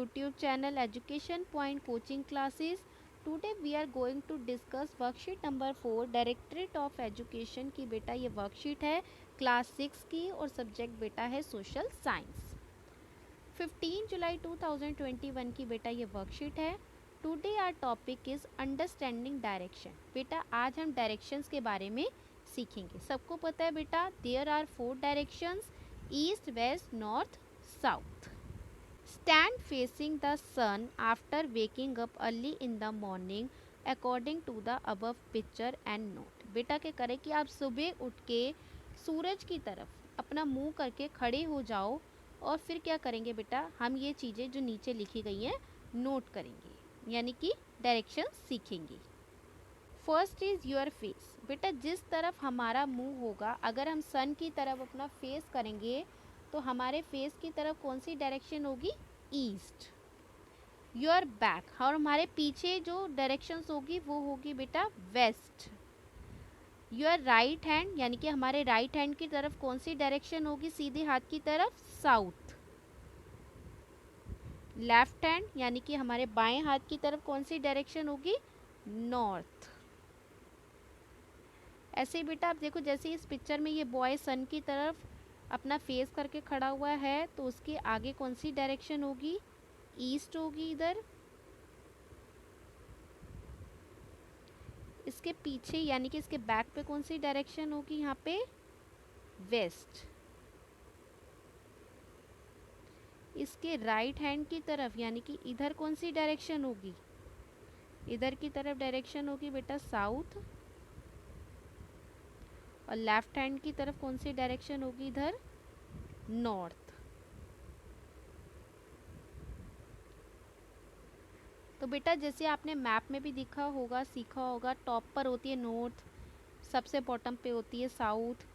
YouTube channel Education Point Coaching Classes. Today we are going to discuss worksheet number 4 Directorate of Education की बेटा ये worksheet है class 6 की और subject बेटा है सोशल साइंस। 15 जुलाई 2021 की बेटा ये वर्कशीट है। Today our topic is understanding direction. बेटा आज हम डायरेक्शंस के बारे में सीखेंगे। सबको पता है बेटा there are 4 directions, east, west, north, south. Stand facing the sun after waking up early in the morning according to the above picture and note। बेटा क्या करें कि आप सुबह उठ के सूरज की तरफ अपना मुंह करके खड़े हो जाओ और फिर क्या करेंगे बेटा, हम ये चीज़ें जो नीचे लिखी गई हैं नोट करेंगे, यानी कि डायरेक्शन सीखेंगे। First is your face. बेटा जिस तरफ हमारा मुंह होगा, अगर हम सन की तरफ अपना फेस करेंगे तो हमारे फेस की तरफ कौन सी डायरेक्शन होगी, ईस्ट। योर बैक, और हमारे पीछे जो डायरेक्शंस होगी वो होगी बेटा वेस्ट। योर राइट हैंड, यानी कि हमारे राइट हैंड की तरफ कौन सी डायरेक्शन होगी, सीधे हाथ की तरफ साउथ। लेफ्ट हैंड, यानी कि हमारे बाएं हाथ की तरफ कौन सी डायरेक्शन होगी, नॉर्थ। ऐसे ही बेटा आप देखो, जैसे इस पिक्चर में ये बॉय सन की तरफ अपना फेस करके खड़ा हुआ है तो उसके आगे कौन सी डायरेक्शन होगी, ईस्ट होगी इधर। इसके पीछे यानी कि इसके बैक पे कौन सी डायरेक्शन होगी, यहाँ पे वेस्ट। इसके राइट हैंड की तरफ यानी कि इधर कौन सी डायरेक्शन होगी, इधर की तरफ डायरेक्शन होगी बेटा साउथ। और लेफ्ट हैंड की तरफ कौन सी डायरेक्शन होगी, इधर नॉर्थ। तो बेटा जैसे आपने मैप में भी दिखा होगा, सीखा होगा, टॉप पर होती है नॉर्थ, सबसे बॉटम पे होती है साउथ,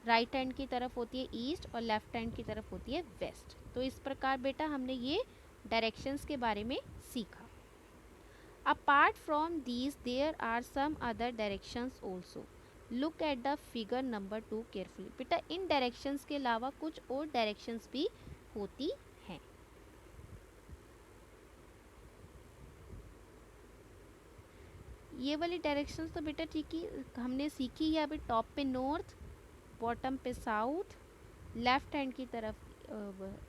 राइट हैंड की तरफ होती है ईस्ट और लेफ्ट हैंड की तरफ होती है वेस्ट। तो इस प्रकार बेटा हमने ये डायरेक्शंस के बारे में सीखा। Apart from these there are some other directions also. Look at the figure number 2 carefully. बेटा इन डायरेक्शंस के अलावा कुछ और डायरेक्शंस भी होती हैं। ये वाली डायरेक्शंस तो बेटा ठीक ही हमने सीखी है अभी। टॉप पे नॉर्थ, बॉटम पे साउथ, लेफ्ट हैंड की तरफ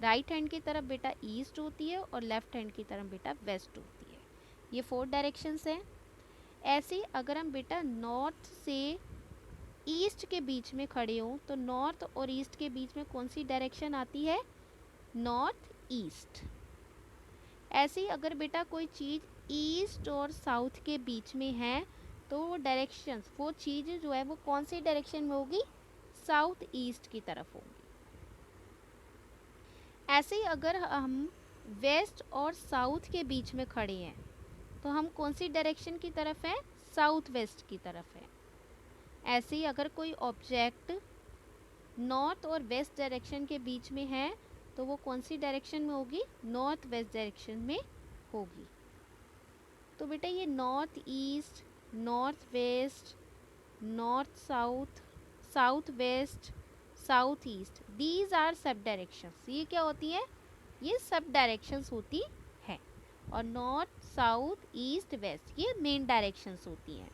राइट हैंड की तरफ बेटा ईस्ट होती है और लेफ्ट हैंड की तरफ बेटा वेस्ट होती है। ये 4 डायरेक्शंस हैं। ऐसे अगर हम बेटा नॉर्थ से ईस्ट के बीच में खड़े हों तो नॉर्थ और ईस्ट के बीच में कौन सी डायरेक्शन आती है, नॉर्थ ईस्ट। ऐसे ही अगर बेटा कोई चीज़ ईस्ट और साउथ के बीच में है तो वो डायरेक्शंस, वो चीज़ जो है वो कौन सी डायरेक्शन में होगी, साउथ ईस्ट की तरफ होगी। ऐसे ही अगर हम वेस्ट और साउथ के बीच में खड़े हैं तो हम कौन सी डायरेक्शन की तरफ हैं, साउथ वेस्ट की तरफ है। ऐसे ही अगर कोई ऑब्जेक्ट नॉर्थ और वेस्ट डायरेक्शन के बीच में है तो वो कौन सी डायरेक्शन में होगी, नॉर्थ वेस्ट डायरेक्शन में होगी। तो बेटा ये north east, north west, north south, south west, south east, these are सब डायरेक्शंस। ये क्या होती हैं, ये सब डायरेक्शंस होती हैं। और नॉर्थ साउथ ईस्ट वेस्ट ये मेन डायरेक्शंस होती हैं।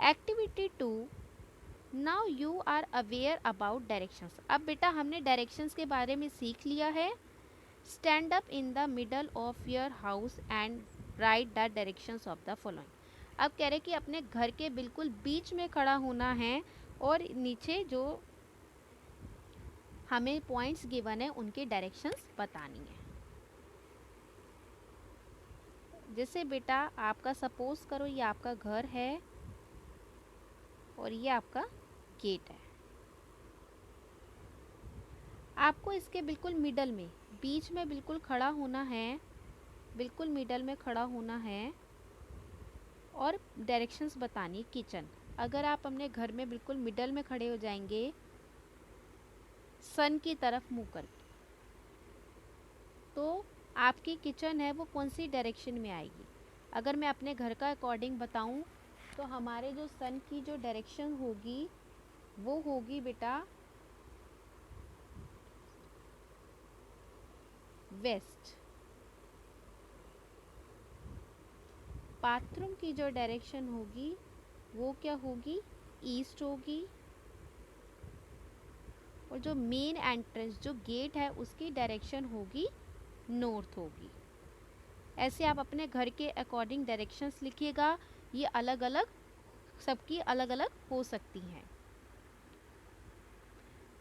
Activity 2, now you are aware about directions. अब बेटा हमने डायरेक्शंस के बारे में सीख लिया है। Stand up in the middle of your house and right the directions of the following. अब कह रहे कि अपने घर के बिल्कुल बीच में खड़ा होना है और नीचे जो हमें पॉइंट्स गिवन है उनके डायरेक्शंस बतानी है। जैसे बेटा आपका सपोज करो ये आपका घर है और ये आपका गेट है। आपको इसके बिल्कुल मिडल में, बीच में बिल्कुल खड़ा होना है, बिल्कुल मिडल में खड़ा होना है और डायरेक्शंस बतानी। किचन, अगर आप अपने घर में बिल्कुल मिडल में खड़े हो जाएंगे सन की तरफ मुंह करके तो आपकी किचन है वो कौन सी डायरेक्शन में आएगी। अगर मैं अपने घर का अकॉर्डिंग बताऊं तो हमारे जो सन की जो डायरेक्शन होगी वो होगी बेटा वेस्ट। बाथरूम की जो डायरेक्शन होगी वो क्या होगी, ईस्ट होगी। और जो मेन एंट्रेंस जो गेट है उसकी डायरेक्शन होगी नॉर्थ होगी। ऐसे आप अपने घर के अकॉर्डिंग डायरेक्शंस लिखिएगा, ये अलग अलग सबकी अलग अलग हो सकती हैं।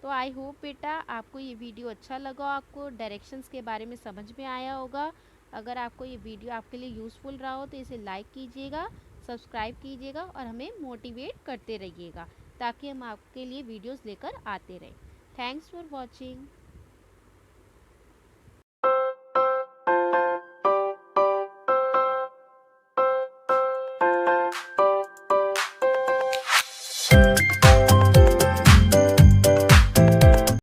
तो आई होप बेटा आपको ये वीडियो अच्छा लगा, आपको डायरेक्शंस के बारे में समझ में आया होगा। अगर आपको ये वीडियो आपके लिए यूज़फुल रहा हो तो इसे लाइक कीजिएगा, सब्सक्राइब कीजिएगा और हमें मोटिवेट करते रहिएगा ताकि हम आपके लिए वीडियोस लेकर आते रहें। Thanks for watching.